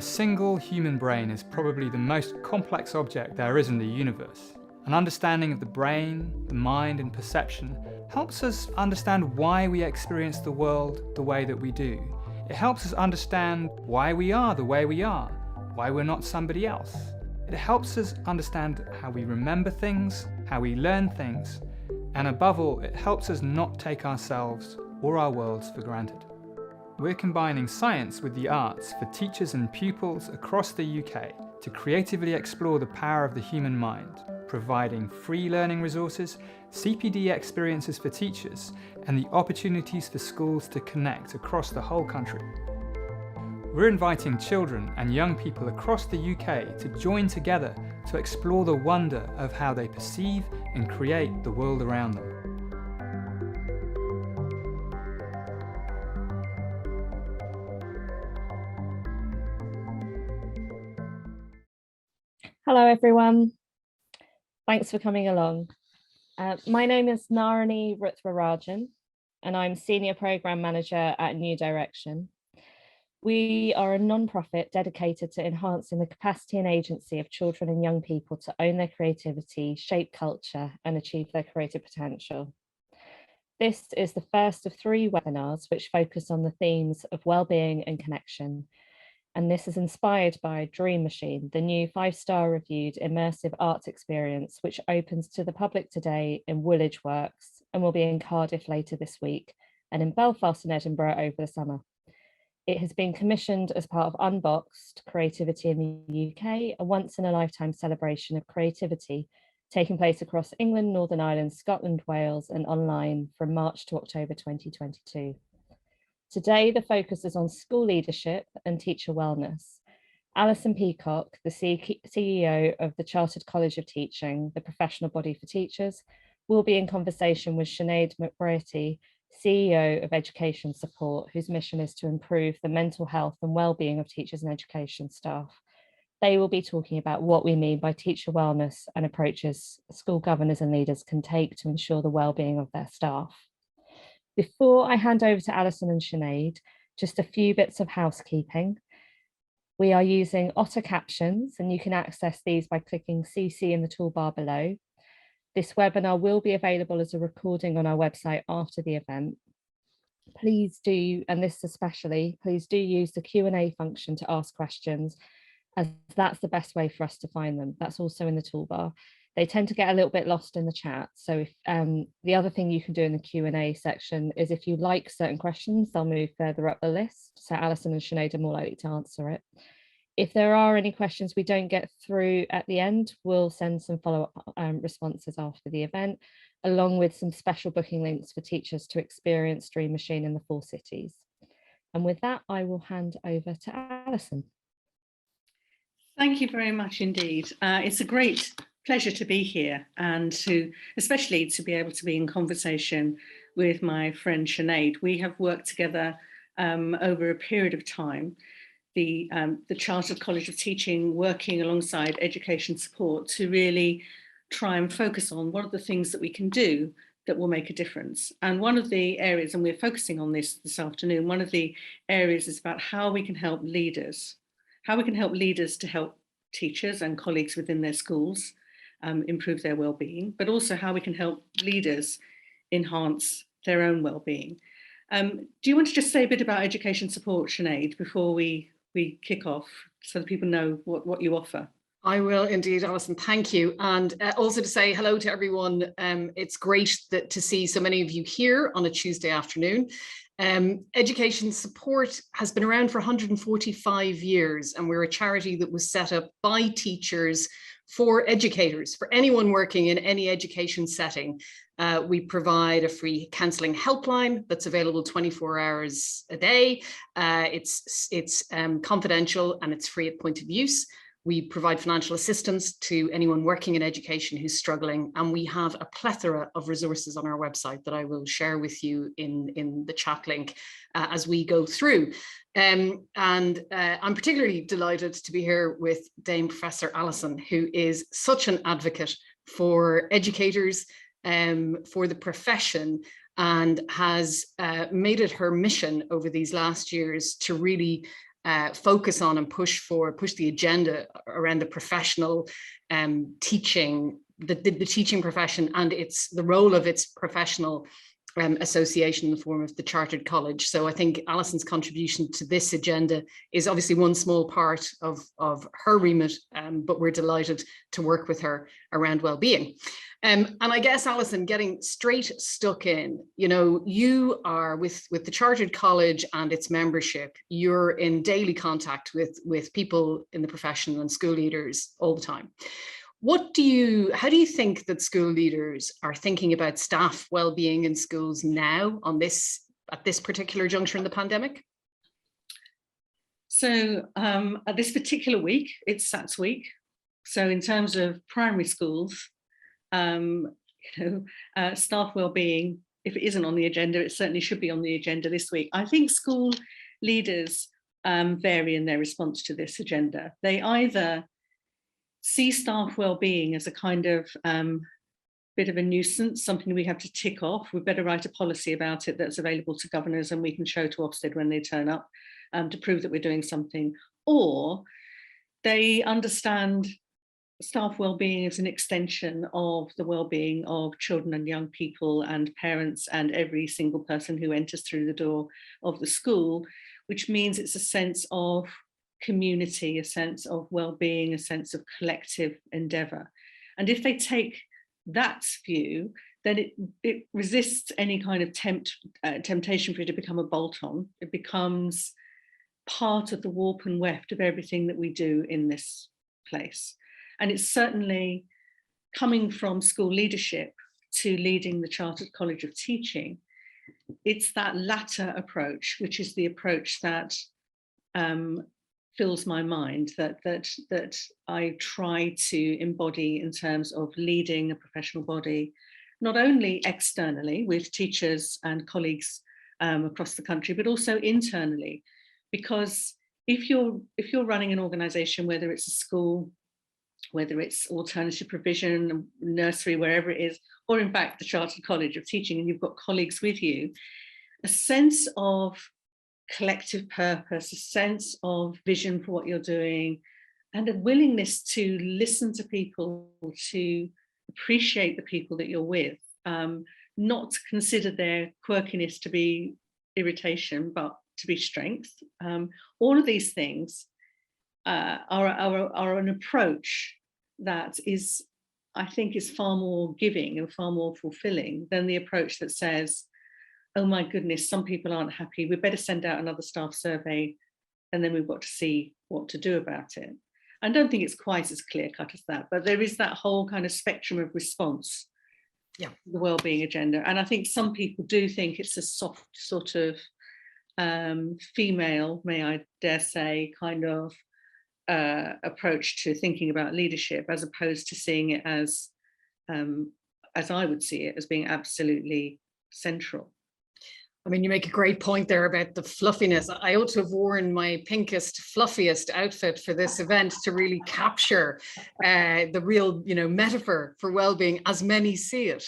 A single human brain is probably the most complex object there is in the universe. An understanding of the brain, the mind, and perception helps us understand why we experience the world the way that we do. It helps us understand why we are the way we are, why we're not somebody else. It helps us understand how we remember things, how we learn things, and above all, it helps us not take ourselves or our worlds for granted. We're combining science with the arts for teachers and pupils across the UK to creatively explore the power of the human mind, providing free learning resources, CPD experiences for teachers, and the opportunities for schools to connect across the whole country. We're inviting children and young people across the UK to join together to explore the wonder of how they perceive and create the world around them. Hello everyone, thanks for coming along. My name is Narani Ruthwarajan and I'm Senior Programme Manager at New Direction. We are a non-profit dedicated to enhancing the capacity and agency of children and young people to own their creativity, shape culture and achieve their creative potential. This is the first of 3 webinars which focus on the themes of well-being and connection. And this is inspired by Dreamachine, the new 5-star reviewed immersive arts experience, which opens to the public today in Woolwich Works and will be in Cardiff later this week and in Belfast and Edinburgh over the summer. It has been commissioned as part of Unboxed Creativity in the UK, a once-in-a-lifetime celebration of creativity taking place across England, Northern Ireland, Scotland, Wales, and online from March to October 2022. Today, the focus is on school leadership and teacher wellness. Alison Peacock, the CEO of the Chartered College of Teaching, the professional body for teachers, will be in conversation with Sinéad Mc Brearty, CEO of Education Support, whose mission is to improve the mental health and well-being of teachers and education staff. They will be talking about what we mean by teacher wellness and approaches school governors and leaders can take to ensure the well-being of their staff. Before I hand over to Alison and Sinead, just a few bits of housekeeping. We are using Otter captions and you can access these by clicking CC in the toolbar below. This webinar will be available as a recording on our website after the event. Please do, and this especially, please do use the Q&A function to ask questions, as that's the best way for us to find them. That's also in the toolbar. They tend to get a little bit lost in the chat. So if, the other thing you can do in the Q&A section is if you like certain questions, they'll move further up the list. So Alison and Sinead are more likely to answer it. If there are any questions we don't get through at the end, we'll send some follow-up responses after the event, along with some special booking links for teachers to experience Dreamachine in the 4 cities. And with that, I will hand over to Alison. Thank you very much indeed. It's a great pleasure to be here and especially to be able to be in conversation with my friend Sinead. We have worked together over a period of time. The Chartered College of Teaching working alongside Education Support to really try and focus on what are the things that we can do that will make a difference. And one of the areas, and we're focusing on this afternoon, one of the areas is about how we can help leaders to help teachers and colleagues within their schools improve their well-being, but also how we can help leaders enhance their own well-being. Do you want to just say a bit about Education Support, Sinead, before we kick off so that people know what you offer? I will indeed, Alison, thank you. And also to say hello to everyone. It's great to see so many of you here on a Tuesday afternoon. Education Support has been around for 145 years, and we're a charity that was set up by teachers for educators, for anyone working in any education setting. We provide a free counselling helpline that's available 24 hours a day. It's confidential and it's free at point of use. We provide financial assistance to anyone working in education who's struggling, and we have a plethora of resources on our website that I will share with you in the chat link as we go through. I'm particularly delighted to be here with Dame Professor Alison, who is such an advocate for educators, for the profession, and has made it her mission over these last years to really focus on and push the agenda around the professional teaching, the teaching profession and the role of its professional association in the form of the Chartered College. So I think Alison's contribution to this agenda is obviously one small part of her remit, but we're delighted to work with her around well-being. And I guess, Alison, getting straight stuck in, you know, you are with the Chartered College and its membership, you're in daily contact with people in the profession and school leaders all the time. How do you think that school leaders are thinking about staff well-being in schools now at this particular juncture in the pandemic? So at this particular week, it's SATS week. So in terms of primary schools, staff well-being, if it isn't on the agenda, it certainly should be on the agenda this week. I think school leaders vary in their response to this agenda. They either see staff well-being as a kind of bit of a nuisance, something we have to tick off. We better write a policy about it that's available to governors and we can show to Ofsted when they turn up to prove that we're doing something. Or they understand staff well-being as an extension of the well-being of children and young people and parents and every single person who enters through the door of the school, which means it's a sense of community, a sense of well-being, a sense of collective endeavour. And if they take that view, then it resists any kind of temptation for it to become a bolt-on. It becomes part of the warp and weft of everything that we do in this place. And it's certainly coming from school leadership to leading the Chartered College of Teaching. It's that latter approach, which is the approach that fills my mind, that I try to embody in terms of leading a professional body, not only externally with teachers and colleagues across the country, but also internally. Because if you're running an organisation, whether it's a school, whether it's alternative provision, nursery, wherever it is, or in fact the Chartered College of Teaching, and you've got colleagues with you, a sense of collective purpose, a sense of vision for what you're doing, and a willingness to listen to people, to appreciate the people that you're with, not to consider their quirkiness to be irritation, but to be strength. All of these things are an approach that is, I think, is far more giving and far more fulfilling than the approach that says, oh my goodness, some people aren't happy, we better send out another staff survey and then we've got to see what to do about it. I don't think it's quite as clear-cut as that, but there is that whole kind of spectrum of response to the wellbeing agenda. And I think some people do think it's a soft sort of female, may I dare say, kind of approach to thinking about leadership, as opposed to seeing it as I would see it, as being absolutely central. I mean, you make a great point there about the fluffiness. I ought to have worn my pinkest, fluffiest outfit for this event to really capture the real, metaphor for well-being as many see it.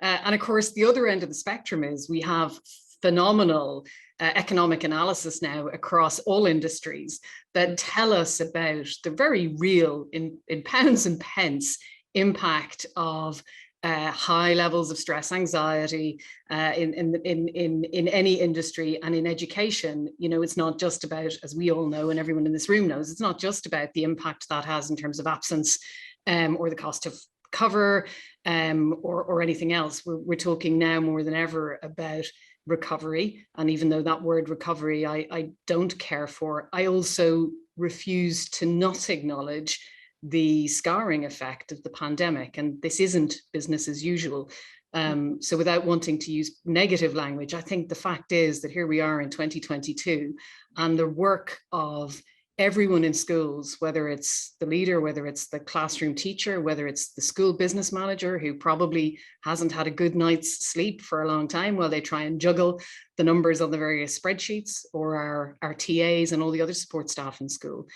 And of course, the other end of the spectrum is we have phenomenal economic analysis now across all industries that tell us about the very real, in pounds and pence, impact of high levels of stress, anxiety in any industry and in education. It's not just about, as we all know and everyone in this room knows, it's not just about the impact that has in terms of absence or the cost of cover or anything else. We're talking now more than ever about recovery. And even though that word recovery I don't care for, I also refuse to not acknowledge the scarring effect of the pandemic. And this isn't business as usual. So without wanting to use negative language, I think the fact is that here we are in 2022 and the work of everyone in schools, whether it's the leader, whether it's the classroom teacher, whether it's the school business manager who probably hasn't had a good night's sleep for a long time while they try and juggle the numbers on the various spreadsheets, or our TAs and all the other support staff in school.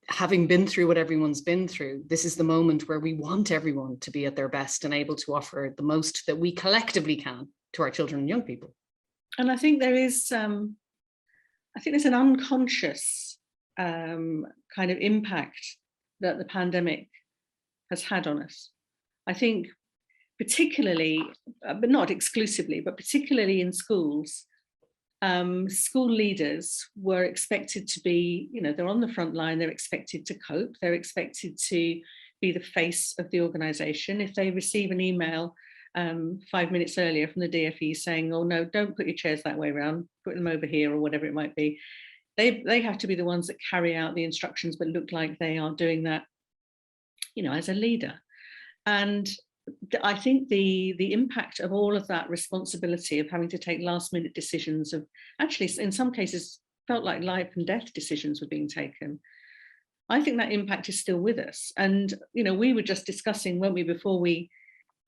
Having been through what everyone's been through, this is the moment where we want everyone to be at their best and able to offer the most that we collectively can to our children and young people. And I think there is I think there's an unconscious kind of impact that the pandemic has had on us. I think particularly, but not exclusively, but particularly in schools, school leaders were expected to be, they're on the front line, they're expected to cope, they're expected to be the face of the organisation. If they receive an email 5 minutes earlier from the DFE saying, oh no, don't put your chairs that way around, put them over here, or whatever it might be, they have to be the ones that carry out the instructions but look like they are doing that, as a leader. And I think the impact of all of that responsibility of having to take last minute decisions, of actually in some cases felt like life and death decisions were being taken, I think that impact is still with us. And we were just discussing, weren't we, before we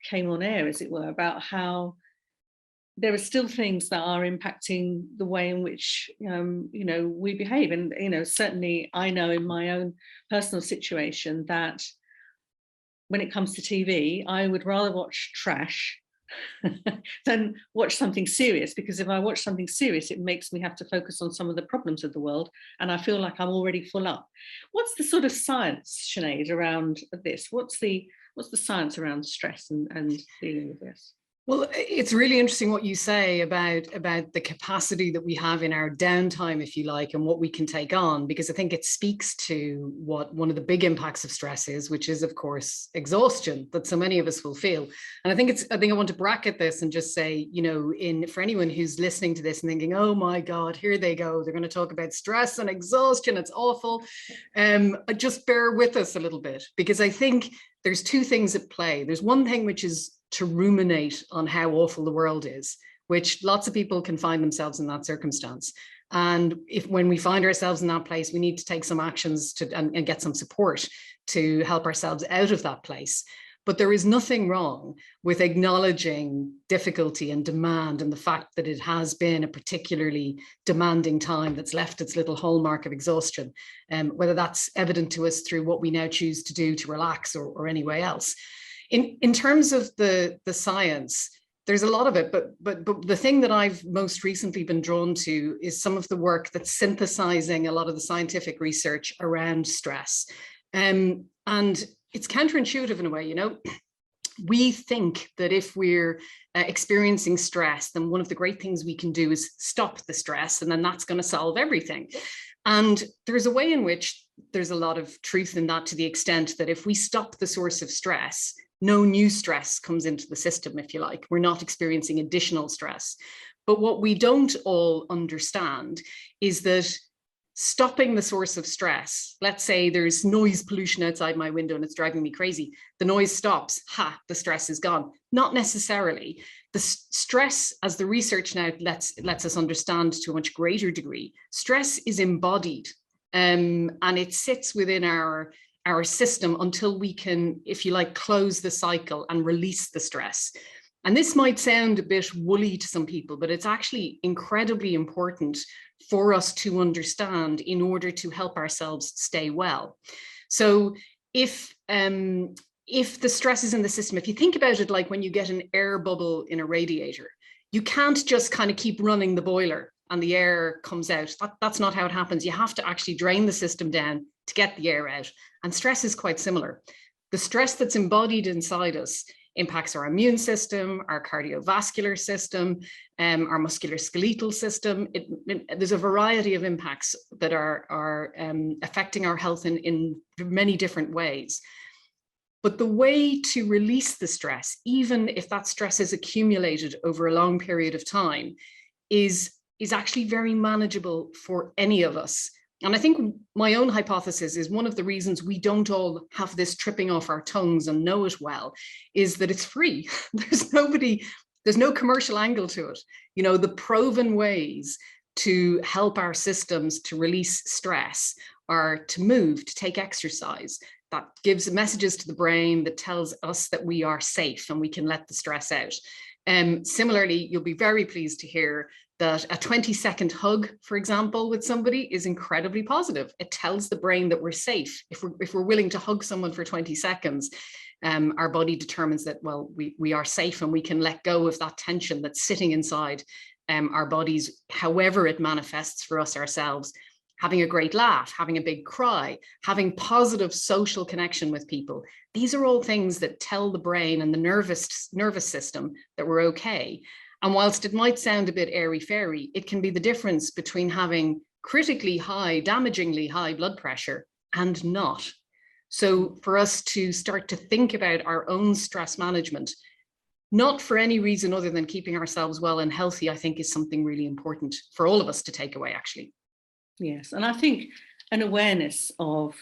came on air, as it were, about how there are still things that are impacting the way in which we behave. And certainly I know in my own personal situation that when it comes to TV, I would rather watch trash than watch something serious, because if I watch something serious, it makes me have to focus on some of the problems of the world, and I feel like I'm already full up. What's the sort of science, Sinead, around this? What's the science around stress and dealing with this? Well, it's really interesting what you say about the capacity that we have in our downtime, if you like, and what we can take on, because I think it speaks to what one of the big impacts of stress is, which is, of course, exhaustion that so many of us will feel. And I think I want to bracket this and just say, for anyone who's listening to this and thinking, oh my God, here they go, they're going to talk about stress and exhaustion, it's awful. Just bear with us a little bit, because I think there's two things at play. There's one thing which is to ruminate on how awful the world is, which lots of people can find themselves in that circumstance. And when we find ourselves in that place, we need to take some actions and get some support to help ourselves out of that place. But there is nothing wrong with acknowledging difficulty and demand, and the fact that it has been a particularly demanding time that's left its little hallmark of exhaustion, whether that's evident to us through what we now choose to do to relax or any way else. In terms of the science, there's a lot of it, but the thing that I've most recently been drawn to is some of the work that's synthesizing a lot of the scientific research around stress. And it's counterintuitive in a way, We think that if we're experiencing stress, then one of the great things we can do is stop the stress, and then that's going to solve everything. And there's a way in which there's a lot of truth in that, to the extent that if we stop the source of stress, no new stress comes into the system, if you like. We're not experiencing additional stress. But what we don't all understand is that stopping the source of stress, let's say there's noise pollution outside my window and it's driving me crazy, the noise stops, the stress is gone. Not necessarily. The stress, as the research now lets us understand to a much greater degree, stress is embodied, and it sits within our system until we can, if you like, close the cycle and release the stress. And this might sound a bit woolly to some people, but it's actually incredibly important for us to understand in order to help ourselves stay well. So if the stress is in the system, if you think about it like when you get an air bubble in a radiator, you can't just kind of keep running the boiler and the air comes out. That's not how it happens. You have to actually drain the system down to get the air out. And stress is quite similar. The stress that's embodied inside us impacts our immune system, our cardiovascular system, our musculoskeletal system. There's a variety of impacts that are affecting our health in many different ways. But the way to release the stress, even if that stress is accumulated over a long period of time, is actually very manageable for any of us. And I think my own hypothesis is one of the reasons we don't all have this tripping off our tongues and know it well is that it's free. There's no commercial angle to it. The proven ways to help our systems to release stress are to move, to take exercise. That gives messages to the brain that tells us that we are safe and we can let the stress out. Similarly, you'll be very pleased to hear that a 20-second hug, for example, with somebody is incredibly positive. It tells the brain that we're safe. If we're willing to hug someone for 20 seconds, our body determines that, well, we are safe and we can let go of that tension that's sitting inside our bodies, however it manifests for us ourselves. Having a great laugh, having a big cry, having positive social connection with people. These are all things that tell the brain and the nervous system that we're okay. And whilst it might sound a bit airy-fairy, it can be the difference between having critically high, damagingly high blood pressure and not. So for us to start to think about our own stress management, not for any reason other than keeping ourselves well and healthy, I think is something really important for all of us to take away, actually. Yes, and I think an awareness of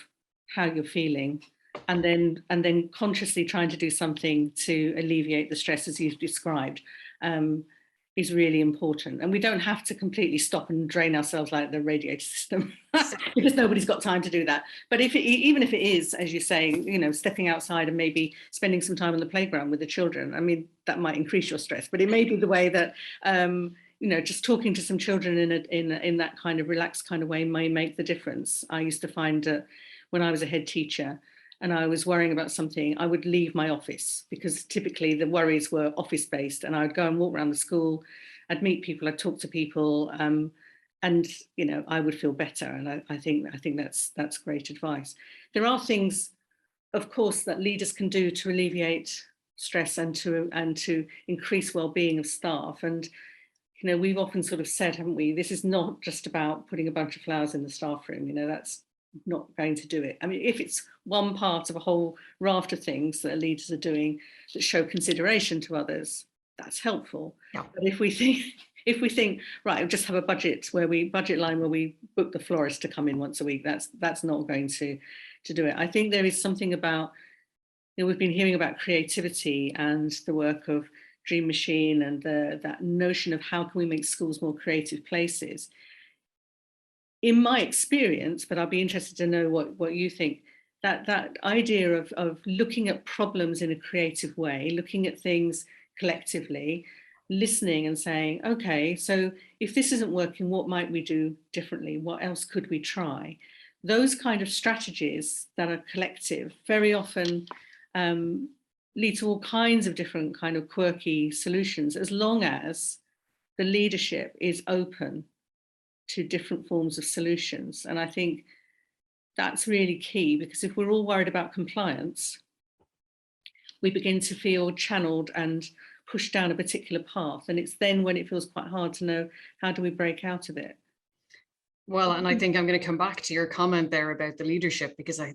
how you're feeling, and then consciously trying to do something to alleviate the stress as you've described, is really important. And we don't have to completely stop and drain ourselves like the radiator system because nobody's got time to do that. But even if it is, as you say, you know, stepping outside and maybe spending some time on the playground with the children, I mean, that might increase your stress, but it may be the way that you know, just talking to some children in that kind of relaxed kind of way may make the difference. I used to find that when I was a head teacher and I was worrying about something, I would leave my office because typically the worries were office based, and I would go and walk around the school, I'd meet people, I'd talk to people, and you know, I would feel better. And I think that's great advice. There are things, of course, that leaders can do to alleviate stress and to increase well-being of staff. And you know, we've often sort of said, haven't we, this is not just about putting a bunch of flowers in the staff room, you know, that's not going to do it. I mean, if it's one part of a whole raft of things that leaders are doing that show consideration to others, that's helpful. Yeah. But if we think, right, we'll just have a budget line where we book the florist to come in once a week, that's not going to do it. I think there is something about, you know, we've been hearing about creativity and the work of Dreamachine and that notion of how can we make schools more creative places. In my experience, but I'll be interested to know what you think, that idea of looking at problems in a creative way, looking at things collectively, listening and saying, okay, so if this isn't working, what might we do differently? What else could we try? Those kind of strategies that are collective very often lead to all kinds of different kind of quirky solutions, as long as the leadership is open to different forms of solutions. And I think that's really key, because if we're all worried about compliance, we begin to feel channeled and pushed down a particular path. And it's then when it feels quite hard to know, how do we break out of it? Well, and I think I'm going to come back to your comment there about the leadership, because I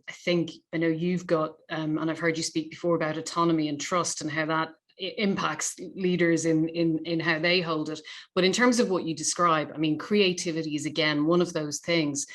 know you've got, and I've heard you speak before about autonomy and trust and how that impacts leaders in how they hold it. But in terms of what you describe, I mean, creativity is again one of those things.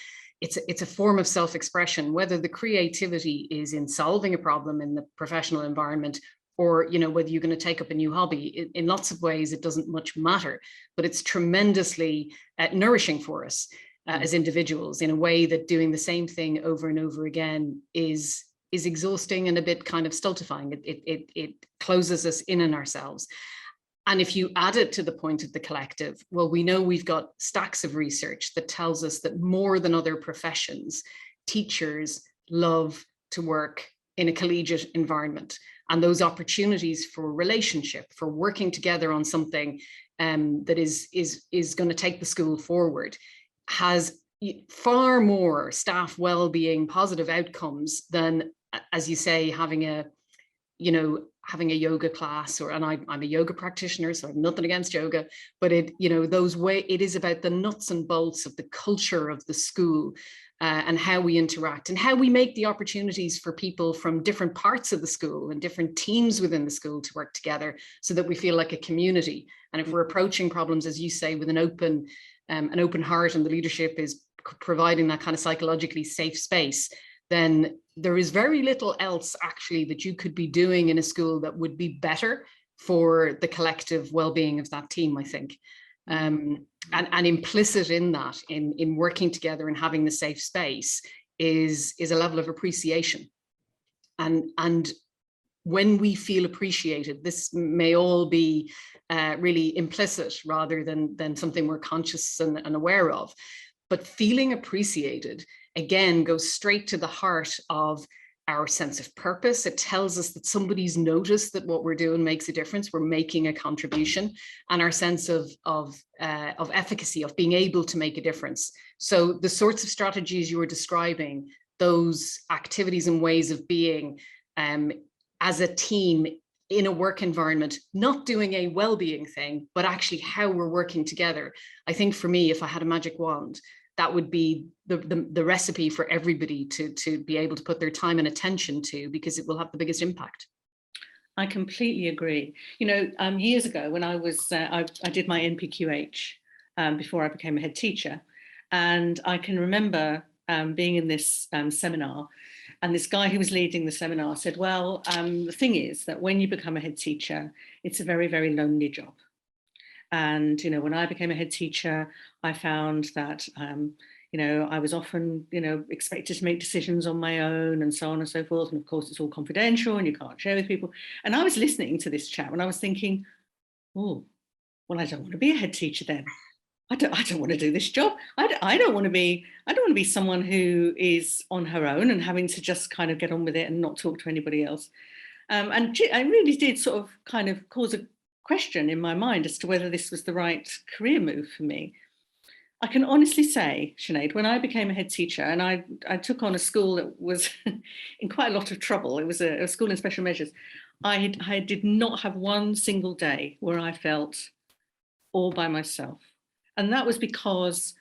It's a form of self-expression, whether the creativity is in solving a problem in the professional environment, or, you know, whether you're going to take up a new hobby. In lots of ways, it doesn't much matter, but it's tremendously nourishing for us as individuals, in a way that doing the same thing over and over again is exhausting and a bit kind of stultifying. It closes us in ourselves. And if you add it to the point of the collective, well, we know we've got stacks of research that tells us that more than other professions, teachers love to work in a collegiate environment. And those opportunities for relationship, for working together on something that is going to take the school forward, has far more staff well-being, positive outcomes than, as you say, having a yoga class, and I'm a yoga practitioner, so I have nothing against yoga, but it is about the nuts and bolts of the culture of the school, and how we interact and how we make the opportunities for people from different parts of the school and different teams within the school to work together so that we feel like a community. And if we're approaching problems, as you say, with an open heart, and the leadership is providing that kind of psychologically safe space, then there is very little else actually that you could be doing in a school that would be better for the collective well-being of that team, I think. And implicit in that, in working together and having the safe space, is a level of appreciation. And when we feel appreciated, this may all be really implicit rather than something we're conscious and aware of. But feeling appreciated, again, goes straight to the heart of our sense of purpose. It tells us that somebody's noticed that what we're doing makes a difference. We're making a contribution, and our sense of efficacy, of being able to make a difference. So the sorts of strategies you were describing, those activities and ways of being as a team in a work environment, not doing a well-being thing, but actually how we're working together. I think for me, if I had a magic wand, that would be the recipe for everybody to be able to put their time and attention to, because it will have the biggest impact. I completely agree. You know, years ago when I was, I did my NPQH before I became a head teacher. And I can remember being in this seminar, and this guy who was leading the seminar said, well, the thing is that when you become a head teacher, it's a very, very lonely job. And, you know, when I became a head teacher, I found that, you know, I was often, you know, expected to make decisions on my own and so on and so forth. And of course, it's all confidential and you can't share with people. And I was listening to this chat and I was thinking, oh, well, I don't want to be a head teacher then. I don't want to do this job. I don't want to be someone who is on her own and having to just kind of get on with it and not talk to anybody else. And I really did sort of kind of cause a question in my mind as to whether this was the right career move for me. I can honestly say, Sinead, when I became a head teacher and I took on a school that was in quite a lot of trouble, it was a school in special measures, I did not have one single day where I felt all by myself. And that was because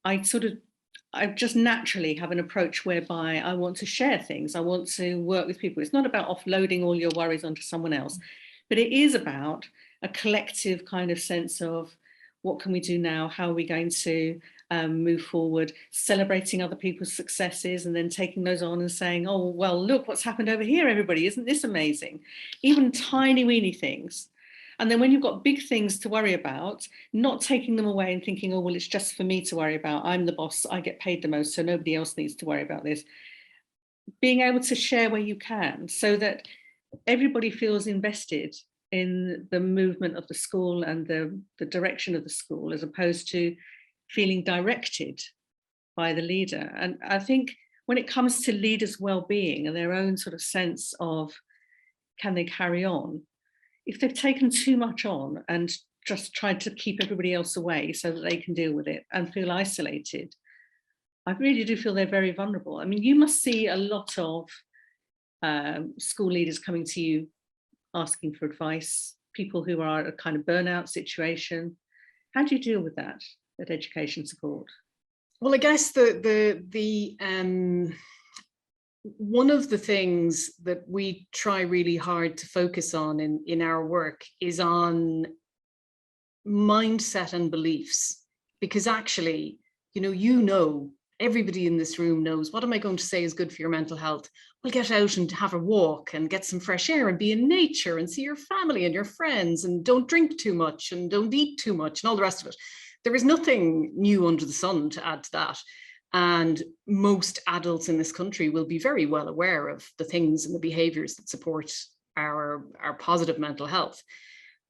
I just naturally have an approach whereby I want to share things. I want to work with people. It's not about offloading all your worries onto someone else, but it is about a collective kind of sense of what can we do now? How are we going to move forward, celebrating other people's successes and then taking those on and saying, oh, well, look what's happened over here, everybody. Isn't this amazing? Even tiny, weeny things. And then when you've got big things to worry about, not taking them away and thinking, oh, well, it's just for me to worry about. I'm the boss. I get paid the most, so nobody else needs to worry about this. Being able to share where you can so that everybody feels invested in the movement of the school and the direction of the school, as opposed to feeling directed by the leader. And I think when it comes to leaders' well-being and their own sort of sense of can they carry on, if they've taken too much on and just tried to keep everybody else away so that they can deal with it and feel isolated, I really do feel they're very vulnerable. I mean, you must see a lot of school leaders coming to you asking for advice, people who are at a kind of burnout situation. How do you deal with that at Education Support? Well, I guess one of the things that we try really hard to focus on in our work is on mindset and beliefs, because actually, everybody in this room knows, what am I going to say is good for your mental health? Well, get out and have a walk and get some fresh air and be in nature and see your family and your friends and don't drink too much and don't eat too much and all the rest of it. There is nothing new under the sun to add to that. And most adults in this country will be very well aware of the things and the behaviours that support our positive mental health.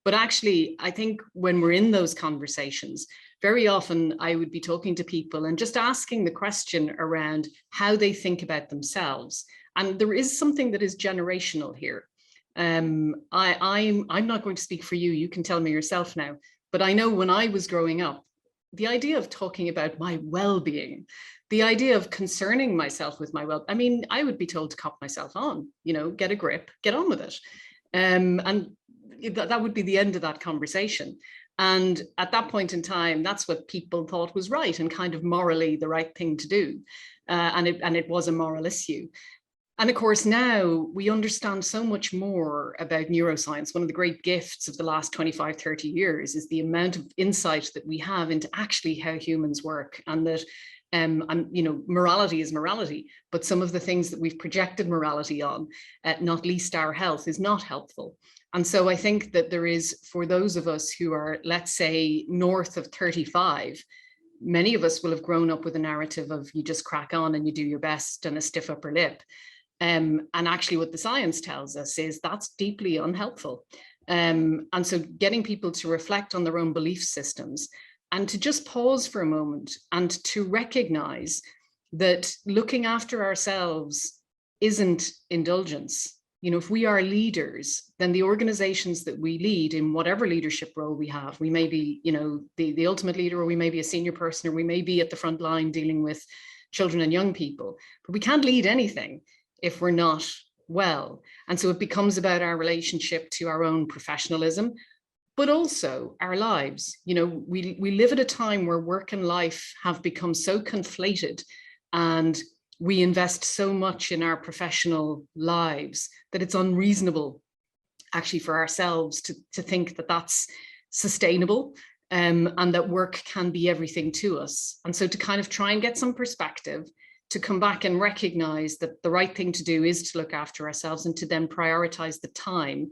But actually, I think when we're in those conversations, very often I would be talking to people and just asking the question around how they think about themselves. And there is something that is generational here. I'm not going to speak for you, you can tell me yourself now, but I know when I was growing up, the idea of talking about my well-being, the idea of concerning myself with my I mean, I would be told to cop myself on, get a grip, get on with it. And that would be the end of that conversation. And at that point in time, that's what people thought was right and kind of morally the right thing to do. And it was a moral issue. And of course, now we understand so much more about neuroscience. One of the great gifts of the last 25, 30 years is the amount of insight that we have into actually how humans work, and that morality is morality, but some of the things that we've projected morality on, not least our health, is not helpful. And so I think that there is, for those of us who are, let's say, north of 35, many of us will have grown up with a narrative of you just crack on and you do your best and a stiff upper lip. And actually what the science tells us is that's deeply unhelpful. And so getting people to reflect on their own belief systems and to just pause for a moment and to recognize that looking after ourselves isn't indulgence. You know, if we are leaders, then the organizations that we lead in whatever leadership role we have, we may be, you know, the ultimate leader, or we may be a senior person, or we may be at the front line dealing with children and young people, but we can't lead anything if we're not well. And so it becomes about our relationship to our own professionalism, but also our lives. You know, we live at a time where work and life have become so conflated, and we invest so much in our professional lives that it's unreasonable actually for ourselves to think that that's sustainable, and that work can be everything to us. And so to kind of try and get some perspective, to come back and recognize that the right thing to do is to look after ourselves, and to then prioritize the time,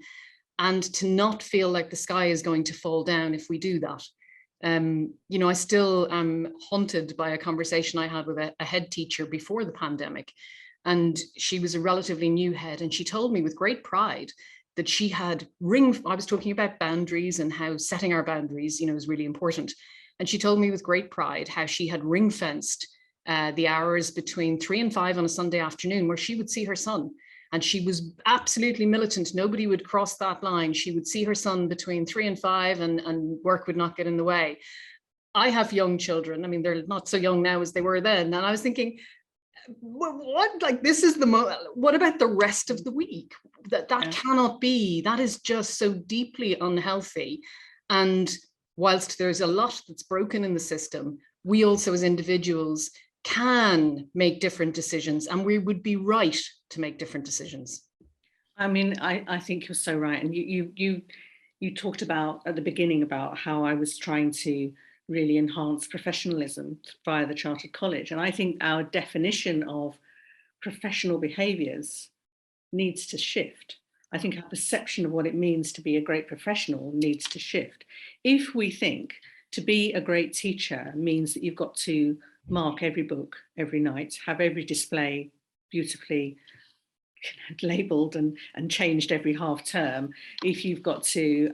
and to not feel like the sky is going to fall down if we do that. You know, I still am haunted by a conversation I had with a head teacher before the pandemic, and she was a relatively new head, and she told me with great pride that she had I was talking about boundaries and how setting our boundaries, you know, is really important. And she told me with great pride how she had ring fenced the hours between 3 and 5 on a Sunday afternoon where she would see her son. And she was absolutely militant. Nobody would cross that line. She would see her son between 3 and 5, and work would not get in the way. I have young children. I mean, they're not so young now as they were then. And I was thinking, what, like, this is what about the rest of the week? That cannot be. That is just so deeply unhealthy. And whilst there's a lot that's broken in the system, we also as individuals can make different decisions, and we would be right to make different decisions. I mean, I think you're so right. And you talked about at the beginning about how I was trying to really enhance professionalism via the Chartered College. And I think our definition of professional behaviours needs to shift. I think our perception of what it means to be a great professional needs to shift. If we think to be a great teacher means that you've got to mark every book every night, have every display beautifully labelled and changed every half term, if you've got to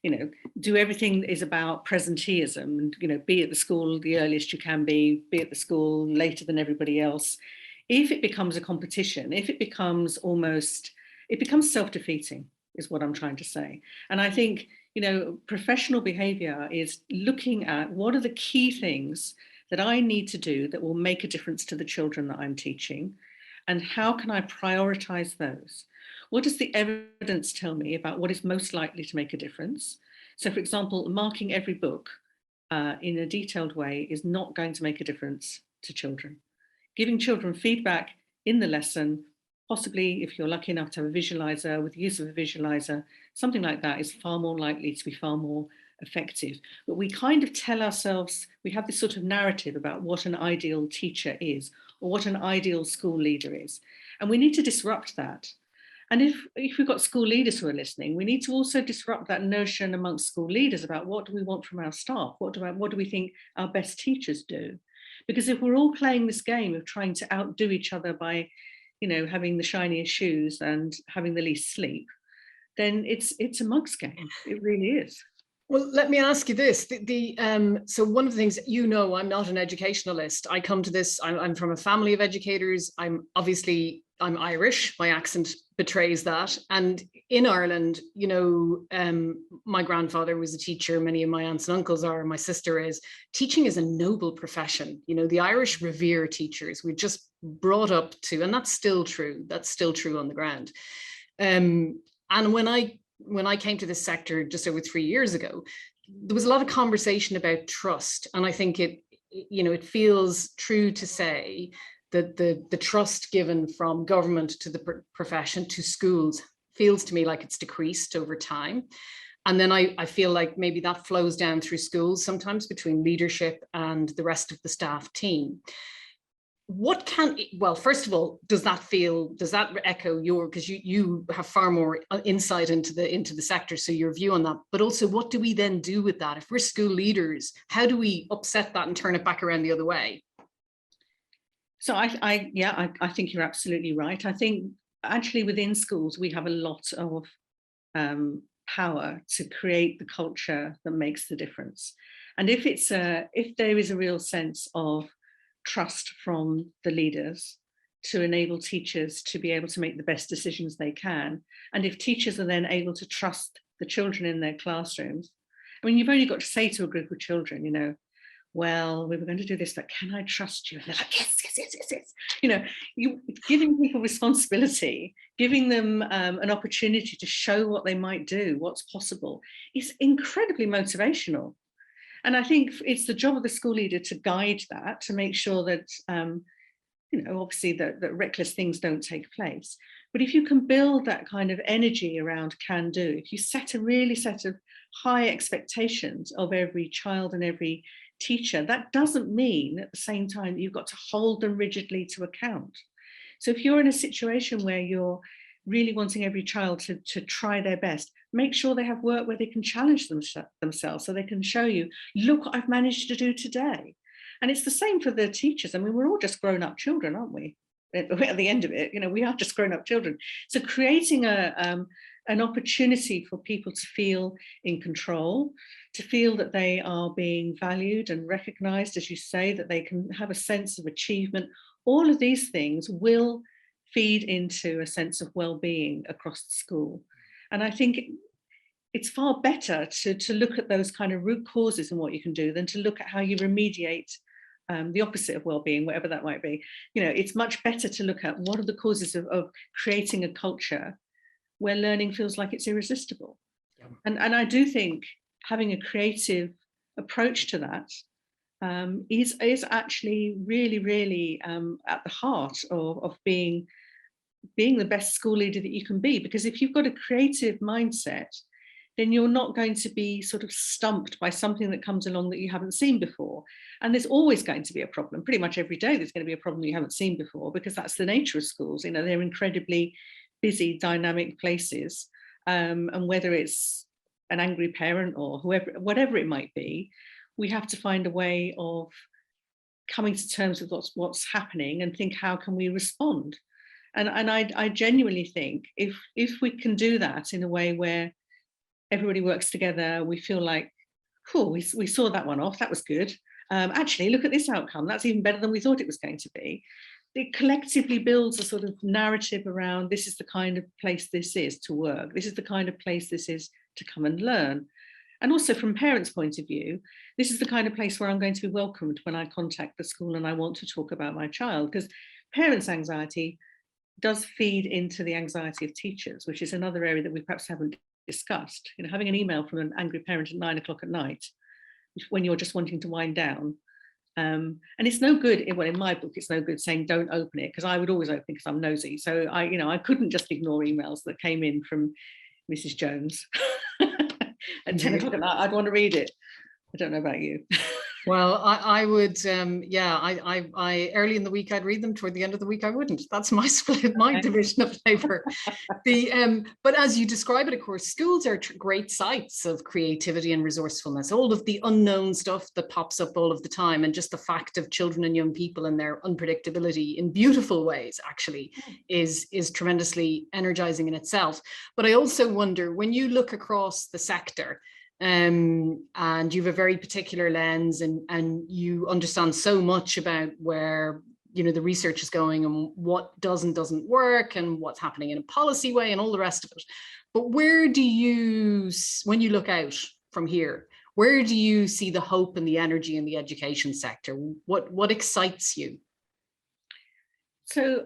you know, do everything that is about presenteeism, and, you know, be at the school the earliest you can be at the school later than everybody else. If it becomes a competition, if it becomes self-defeating, is what I'm trying to say. And I think, you know, professional behaviour is looking at what are the key things that I need to do that will make a difference to the children that I'm teaching, and how can I prioritise those? What does the evidence tell me about what is most likely to make a difference? So, for example, marking every book in a detailed way is not going to make a difference to children. Giving children feedback in the lesson, possibly if you're lucky enough to have a visualiser, with the use of a visualiser, something like that is far more likely to be far more effective. But we kind of tell ourselves, we have this sort of narrative about what an ideal teacher is, or what an ideal school leader is. And we need to disrupt that. And if we've got school leaders who are listening, we need to also disrupt that notion amongst school leaders about what do we want from our staff? What do we think our best teachers do? Because if we're all playing this game of trying to outdo each other by, you know, having the shiniest shoes and having the least sleep, then it's a mug's game. It really is. Well, let me ask you this. So one of the things, you know, I'm not an educationalist. I come to this, I'm from a family of educators. I'm Irish. My accent betrays that. And in Ireland, you know, my grandfather was a teacher. Many of my aunts and uncles are, my sister is. Teaching is a noble profession. You know, the Irish revere teachers. We're just brought up to, and that's still true. That's still true on the ground. And when I came to this sector just over 3 years ago, there was a lot of conversation about trust. And I think it feels true to say that the trust given from government to the profession to schools feels to me like it's decreased over time. And then I feel like maybe that flows down through schools sometimes between leadership and the rest of the staff team. First of all, does that echo because you have far more insight into the sector, so your view on that, but also what do we then do with that? If we're school leaders, how do we upset that and turn it back around the other way? So I think you're absolutely right. I think actually within schools, we have a lot of power to create the culture that makes the difference. And if there is a real sense of trust from the leaders to enable teachers to be able to make the best decisions they can. And if teachers are then able to trust the children in their classrooms, I mean, you've only got to say to a group of children, you know, well, we were going to do this, but can I trust you? And they're like, yes, yes, yes, yes, yes. You know, you giving people responsibility, giving them an opportunity to show what they might do, what's possible, is incredibly motivational. And I think it's the job of the school leader to guide that, to make sure that, you know, obviously that reckless things don't take place. But if you can build that kind of energy around can do, if you set of high expectations of every child and every teacher, that doesn't mean at the same time that you've got to hold them rigidly to account. So if you're in a situation where you're really wanting every child to try their best, make sure they have work where they can challenge themselves, so they can show you, look what I've managed to do today. And it's the same for the teachers. I mean, we're all just grown-up children, aren't we? At the end of it, you know, we are just grown-up children. So creating an opportunity for people to feel in control, to feel that they are being valued and recognized, as you say, that they can have a sense of achievement, all of these things will feed into a sense of well-being across the school. And I think it's far better to look at those kind of root causes and what you can do than to look at how you remediate the opposite of well-being, whatever that might be. You know, it's much better to look at what are the causes of creating a culture where learning feels like it's irresistible. Yeah. And I do think having a creative approach to that is actually really, really at the heart of being the best school leader that you can be. Because if you've got a creative mindset, then you're not going to be sort of stumped by something that comes along that you haven't seen before. And there's always going to be a problem. Pretty much every day there's going to be a problem you haven't seen before, because that's the nature of schools. You know, they're incredibly busy, dynamic places. And whether it's an angry parent or whatever it might be, we have to find a way of coming to terms with what's happening and think, how can we respond? And I genuinely think if we can do that in a way where everybody works together, we feel like, cool, we saw that one off, that was good. Actually, look at this outcome, that's even better than we thought it was going to be. It collectively builds a sort of narrative around, this is the kind of place this is to work, this is the kind of place this is to come and learn. And also from parents' point of view, this is the kind of place where I'm going to be welcomed when I contact the school and I want to talk about my child, because parents' anxiety does feed into the anxiety of teachers, which is another area that we perhaps haven't discussed. You know, having an email from an angry parent at 9 o'clock at night when you're just wanting to wind down. And it's no good, well, in my book, it's no good saying don't open it, because I would always open it because I'm nosy. So I couldn't just ignore emails that came in from Mrs. Jones at 10 o'clock at night. I'd want to read it. I don't know about you. Well, I would, I early in the week I'd read them, toward the end of the week I wouldn't. That's my split, my division of labor. But as you describe it, of course, schools are great sites of creativity and resourcefulness. All of the unknown stuff that pops up all of the time, and just the fact of children and young people and their unpredictability in beautiful ways actually is tremendously energizing in itself. But I also wonder, when you look across the sector, and you have a very particular lens, and you understand so much about where, you know, the research is going and what does and doesn't work and what's happening in a policy way and all the rest of it. But where do you, when you look out from here, where do you see the hope and the energy in the education sector? What excites you? So,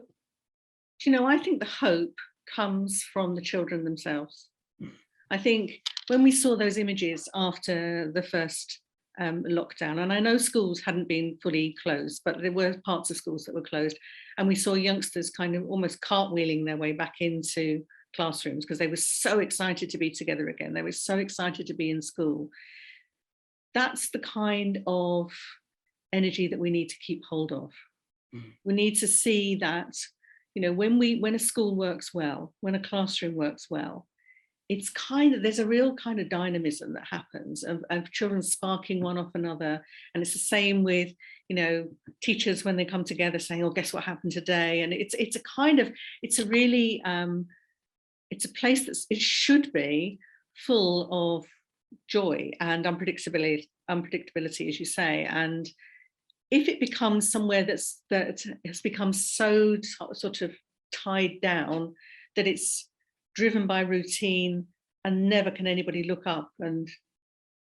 you know, I think the hope comes from the children themselves. I think when we saw those images after the first lockdown, and I know schools hadn't been fully closed, but there were parts of schools that were closed, and we saw youngsters kind of almost cartwheeling their way back into classrooms because they were so excited to be together again. They were so excited to be in school. That's the kind of energy that we need to keep hold of. We need to see that, you know, when a school works well, when a classroom works well, it's kind of, there's a real kind of dynamism that happens of children sparking one off another. And it's the same with, you know, teachers when they come together saying, oh, guess what happened today? And it's a kind of, it's a really, it's a place it should be full of joy and unpredictability, as you say. And if it becomes somewhere that has become so sort of tied down that it's driven by routine and never can anybody look up and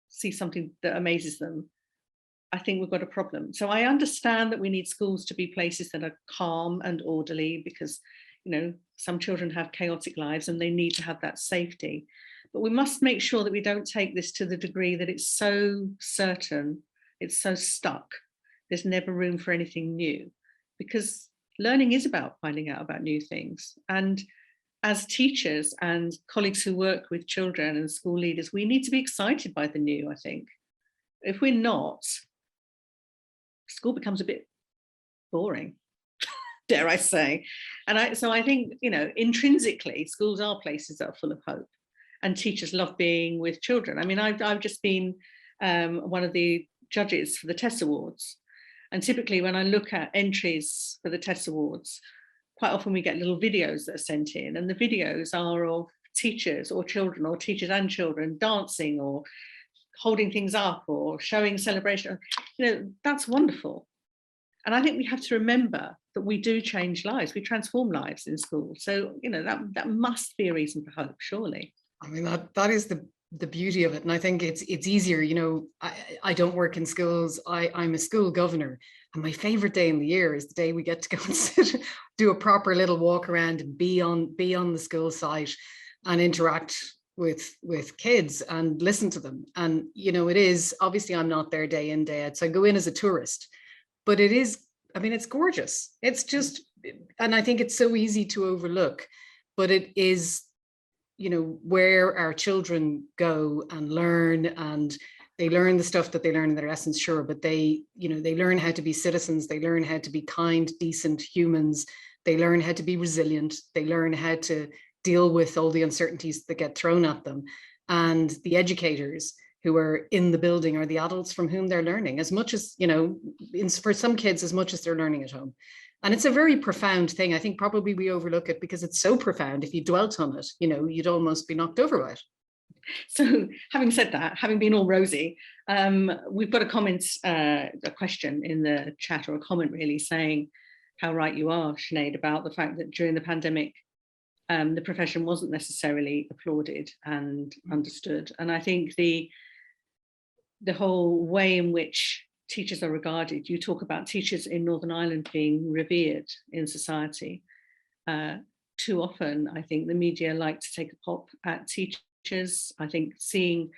see something that amazes them, I think we've got a problem. So I understand that we need schools to be places that are calm and orderly, because, you know, some children have chaotic lives and they need to have that safety. But we must make sure that we don't take this to the degree that it's so certain, it's so stuck, there's never room for anything new, because learning is about finding out about new things. And as teachers and colleagues who work with children and school leaders, we need to be excited by the new, I think. If we're not, school becomes a bit boring, dare I say. And so I think, you know, intrinsically, schools are places that are full of hope, and teachers love being with children. I mean, I've just been one of the judges for the TESS Awards. And typically when I look at entries for the TESS Awards, quite often we get little videos that are sent in, and the videos are of teachers or children, or teachers and children dancing or holding things up or showing celebration. You know, that's wonderful. And I think we have to remember that we do change lives, we transform lives in school. So, you know, that must be a reason for hope, surely. I mean, that is the beauty of it. And I think it's easier, you know, I don't work in schools. I'm a school governor, and my favorite day in the year is the day we get to go and sit, do a proper little walk around and be on the school site and interact with kids and listen to them. And, you know, it is, obviously I'm not there day in, day out, so I go in as a tourist, but it is, I mean, it's gorgeous. It's just, and I think it's so easy to overlook, but it is, you know, where our children go and learn, and they learn the stuff that they learn in their lessons, sure, but they, you know, they learn how to be citizens, they learn how to be kind, decent humans, they learn how to be resilient, they learn how to deal with all the uncertainties that get thrown at them. And the educators who are in the building are the adults from whom they're learning, as much as, you know, for some kids, as much as they're learning at home. And it's a very profound thing. I think probably we overlook it because it's so profound. If you dwelt on it, you know, you'd almost be knocked over by it. So having said that, having been all rosy, we've got a comment, a question in the chat, or a comment really, saying how right you are, Sinead, about the fact that during the pandemic, the profession wasn't necessarily applauded and understood. And I think the whole way in which teachers are regarded, you talk about teachers in Northern Ireland being revered in society. Too often, I think the media like to take a pop at teachers. I think seeing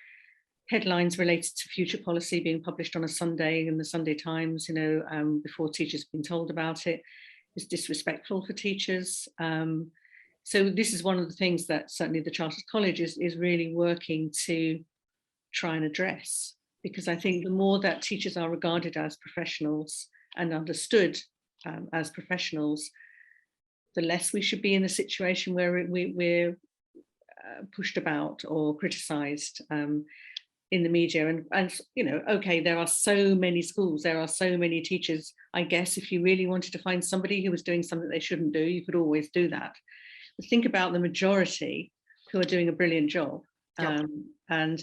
headlines related to future policy being published on a Sunday in the Sunday Times, you know, before teachers have been told about it, is disrespectful for teachers. So this is one of the things that certainly the Chartered College is really working to try and address, because I think the more that teachers are regarded as professionals and understood as professionals, the less we should be in a situation where we're pushed about or criticised in the media. And you know, okay, there are so many schools, there are so many teachers. I guess if you really wanted to find somebody who was doing something they shouldn't do, you could always do that. But think about the majority who are doing a brilliant job. Yep. And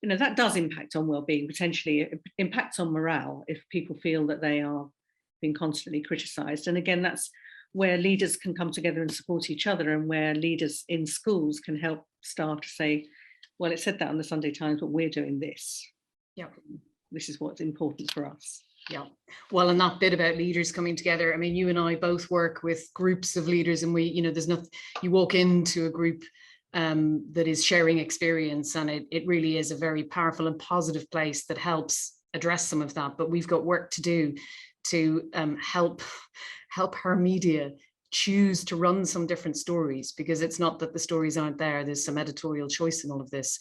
you know, that does impact on well-being, potentially. It impacts on morale if people feel that they are being constantly criticised. And again, that's where leaders can come together and support each other, and where leaders in schools can help staff to say, well, it said that on the Sunday Times, but we're doing this. Yeah, this is what's important for us. Yeah, well, and that bit about leaders coming together, I mean, you and I both work with groups of leaders, and we, you know, there's nothing, you walk into a group that is sharing experience, and it really is a very powerful and positive place that helps address some of that. But we've got work to do to help our media choose to run some different stories, because it's not that the stories aren't there, there's some editorial choice in all of this.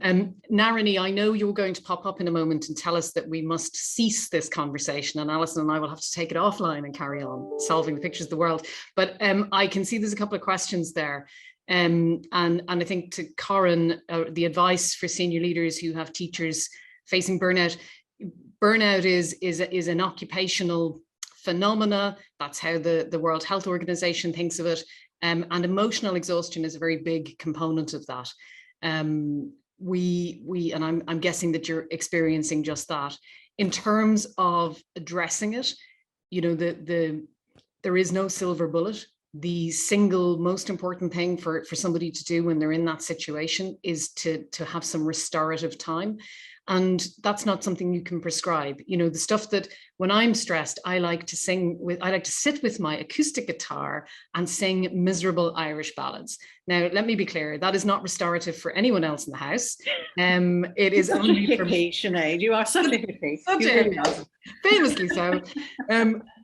Narani, I know you're going to pop up in a moment and tell us that we must cease this conversation, and Alison and I will have to take it offline and carry on solving the pictures of the world. But I can see there's a couple of questions there. And I think to Corinne, the advice for senior leaders who have teachers facing burnout. Burnout is an occupational phenomena. That's how the World Health Organization thinks of it. And emotional exhaustion is a very big component of that. And I'm guessing that you're experiencing just that. In terms of addressing it, you know, there is no silver bullet. The single most important thing for somebody to do when they're in that situation is to have some restorative time. And that's not something you can prescribe. You know, the stuff that when I'm stressed, I like to sit with my acoustic guitar and sing miserable Irish ballads. Now, let me be clear, that is not restorative for anyone else in the house. It is only for me. Sinead, you are such a hippie. Famously so.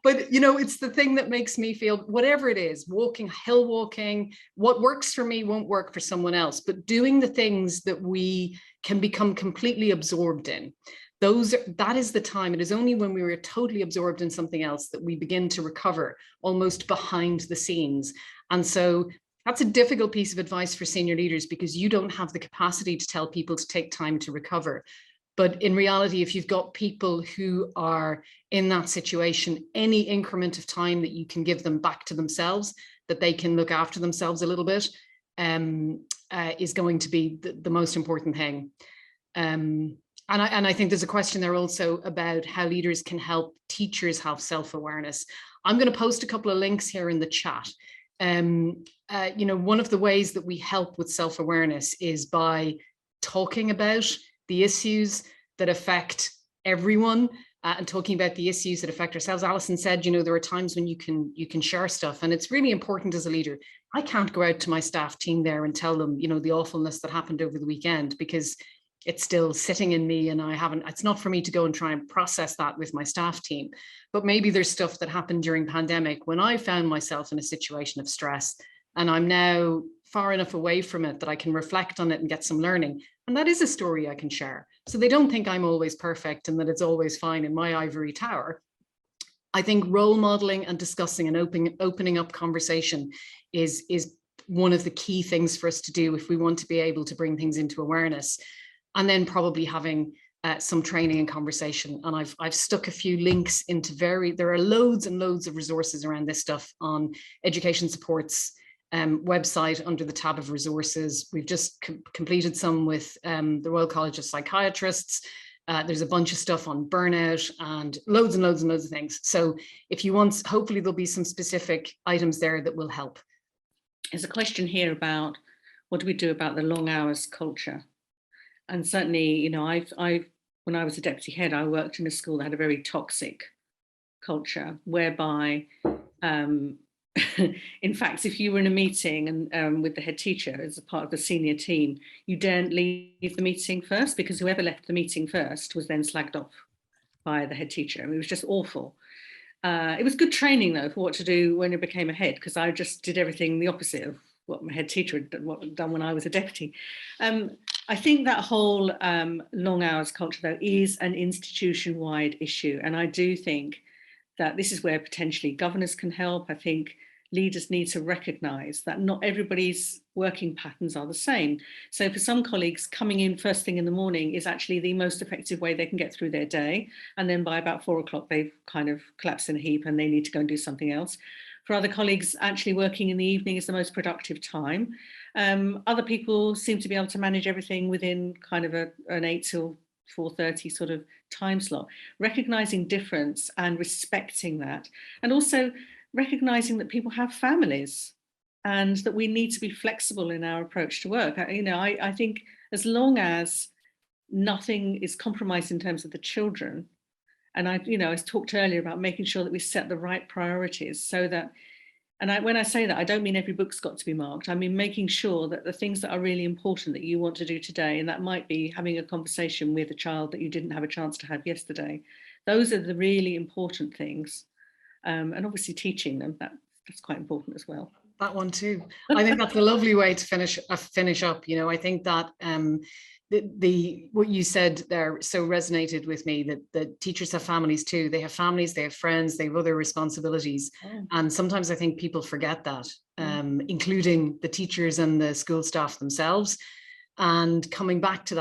But you know, it's the thing that makes me feel, whatever it is, walking, hill walking, what works for me won't work for someone else, but doing the things that we can become completely absorbed in. That is the time. It is only when we are totally absorbed in something else that we begin to recover, almost behind the scenes. And so that's a difficult piece of advice for senior leaders, because you don't have the capacity to tell people to take time to recover. But in reality, if you've got people who are in that situation, any increment of time that you can give them back to themselves, that they can look after themselves a little bit, is going to be the most important thing. And I think there's a question there also about how leaders can help teachers have self-awareness. I'm going to post a couple of links here in the chat. You know, one of the ways that we help with self-awareness is by talking about the issues that affect everyone, and talking about the issues that affect ourselves. Alison said, you know, there are times when you can share stuff, and it's really important as a leader. I can't go out to my staff team there and tell them, you know, the awfulness that happened over the weekend, because it's still sitting in me, and it's not for me to go and try and process that with my staff team. But maybe there's stuff that happened during pandemic when I found myself in a situation of stress, and I'm now far enough away from it that I can reflect on it and get some learning. And that is a story I can share. So they don't think I'm always perfect and that it's always fine in my ivory tower. I think role modeling and discussing and opening up conversation is one of the key things for us to do if we want to be able to bring things into awareness. And then probably having some training and conversation. And I've stuck a few links into there are loads and loads of resources around this stuff on Education Support's website under the tab of resources. We've just completed some with the Royal College of Psychiatrists. There's a bunch of stuff on burnout and loads and loads and loads of things. So if you want, hopefully there'll be some specific items there that will help. There's a question here about what do we do about the long hours culture? And certainly, you know, when I was a deputy head, I worked in a school that had a very toxic culture, whereby in fact, if you were in a meeting and with the head teacher as a part of the senior team, you daren't leave the meeting first, because whoever left the meeting first was then slagged off by the head teacher. I mean, it was just awful. It was good training, though, for what to do when I became a head, because I just did everything the opposite of what my head teacher had done when I was a deputy. I think that whole long hours culture, though, is an institution-wide issue. And I do think that this is where potentially governors can help. I think leaders need to recognise that not everybody's working patterns are the same. So for some colleagues, coming in first thing in the morning is actually the most effective way they can get through their day. And then by about 4 o'clock, they've kind of collapsed in a heap and they need to go and do something else. For other colleagues, actually working in the evening is the most productive time. Other people seem to be able to manage everything within kind of an 8 till 4:30 sort of time slot. Recognising difference and respecting that, and also recognising that people have families and that we need to be flexible in our approach to work. You know, I think as long as nothing is compromised in terms of the children, and I talked earlier about making sure that we set the right priorities so that, and when I say that, I don't mean every book's got to be marked. I mean making sure that the things that are really important that you want to do today, and that might be having a conversation with a child that you didn't have a chance to have yesterday, those are the really important things. And obviously teaching them, that's quite important as well. That one too. I think that's a lovely way to finish up. You know, I think that what you said there so resonated with me, that teachers have families too. They have families, they have friends, they have other responsibilities. And sometimes I think people forget that, including the teachers and the school staff themselves. And coming back to,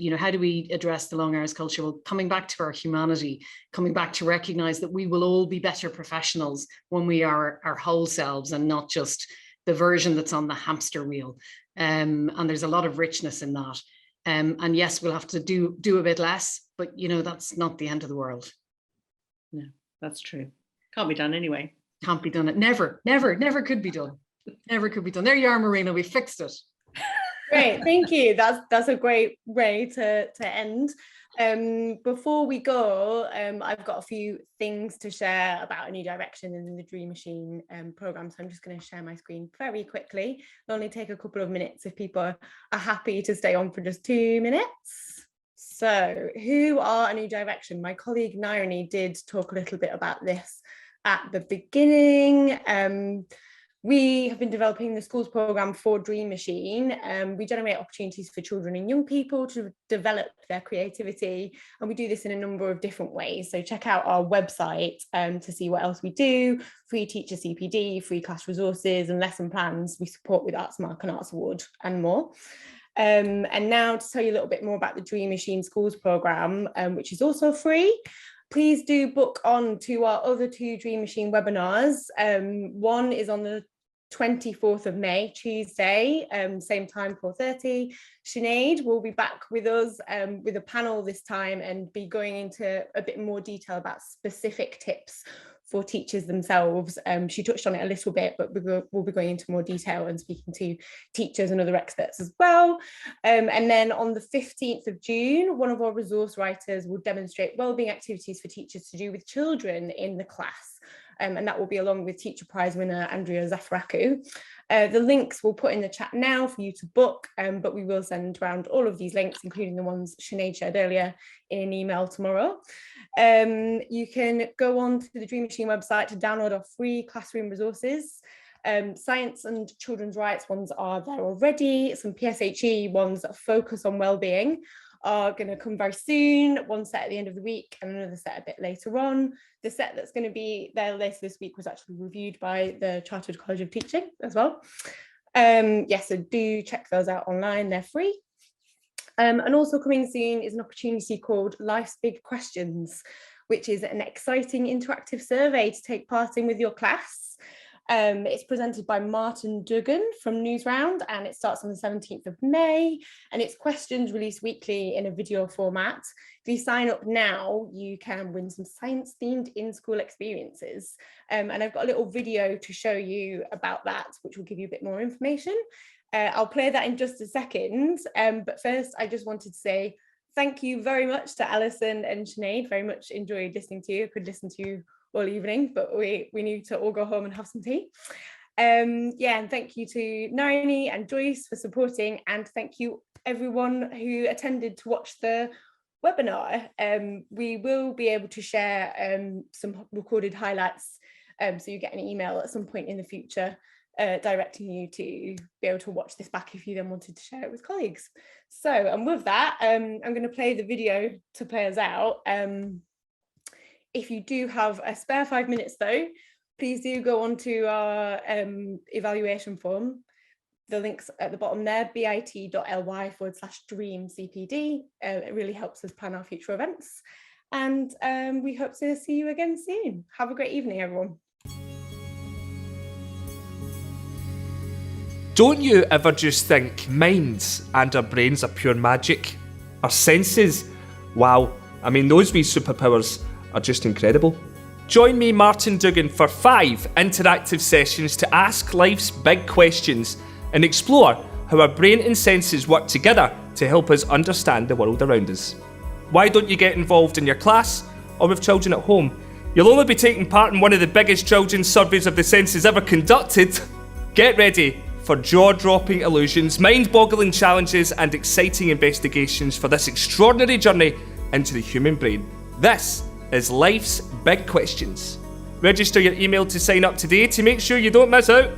you know, how do we address the long hours culture? Well, coming back to our humanity, coming back to recognize that we will all be better professionals when we are our whole selves and not just the version that's on the hamster wheel. And there's a lot of richness in that. And yes, we'll have to do a bit less, but that's not the end of the world. No, that's true. Can't be done anyway. Can't be done. It never could be done. Never could be done. There you are, Marina. We fixed it. Great, thank you. That's a great way to end. Before we go, I've got a few things to share about a new direction in the Dreamachine programme. So I'm just going to share my screen very quickly. It'll only take a couple of minutes if people are happy to stay on for just 2 minutes. So who are a new direction? My colleague Nirani did talk a little bit about this at the beginning. We have been developing the schools programme for Dreamachine. We generate opportunities for children and young people to develop their creativity, and we do this in a number of different ways. So check out our website to see what else we do. Free teacher CPD, free class resources and lesson plans. We support with Arts Mark and Arts Award and more. And now to tell you a little bit more about the Dreamachine Schools programme, which is also free. Please do book on to our other 2 Dreamachine webinars. One is on the 24th of May, Tuesday, same time, 4:30. Sinead will be back with us with a panel this time and be going into a bit more detail about specific tips for teachers themselves. She touched on it a little bit, but we'll be going into more detail and speaking to teachers and other experts as well. And then on the 15th of June, one of our resource writers will demonstrate wellbeing activities for teachers to do with children in the class. And that will be along with Teacher Prize winner Andrea Zafraku. The links we'll put in the chat now for you to book, but we will send around all of these links, including the ones Sinead shared earlier, in an email tomorrow. You can go on to the Dreamachine website to download our free classroom resources. Science and children's rights ones are there already. Some PSHE ones that focus on wellbeing are going to come very soon, one set at the end of the week and another set a bit later on. The set that's going to be there later this week was actually reviewed by the Chartered College of Teaching as well. Yes, so do check those out online, they're free. And also coming soon is an opportunity called Life's Big Questions, which is an exciting interactive survey to take part in with your class. It's presented by Martin Duggan from Newsround, and it starts on the 17th of May, and it's questions released weekly in a video format. If you sign up now, you can win some science-themed in-school experiences. And I've got a little video to show you about that, which will give you a bit more information. I'll play that in just a second, but first I just wanted to say thank you very much to Alison and Sinead. Very much enjoyed listening to you. I could listen to you all evening, but we need to all go home and have some tea. Yeah, and thank you to Nirani and Joyce for supporting, and thank you everyone who attended to watch the webinar. We will be able to share some recorded highlights, so you get an email at some point in the future directing you to be able to watch this back if you then wanted to share it with colleagues. So, and with that, I'm going to play the video to play us out. If you do have a spare 5 minutes though, please do go on to our evaluation form. The link's at the bottom there, bit.ly/dreamcpd. It really helps us plan our future events. And we hope to see you again soon. Have a great evening, everyone. Don't you ever just think minds and our brains are pure magic? Our senses? Wow, I mean, those wee superpowers are just incredible. Join me, Martin Duggan, for 5 interactive sessions to ask life's big questions and explore how our brain and senses work together to help us understand the world around us. Why don't you get involved in your class or with children at home? You'll only be taking part in one of the biggest children's surveys of the senses ever conducted. Get ready for jaw-dropping illusions, mind-boggling challenges and exciting investigations for this extraordinary journey into the human brain. This is Life's Big Questions. Register your email to sign up today to make sure you don't miss out.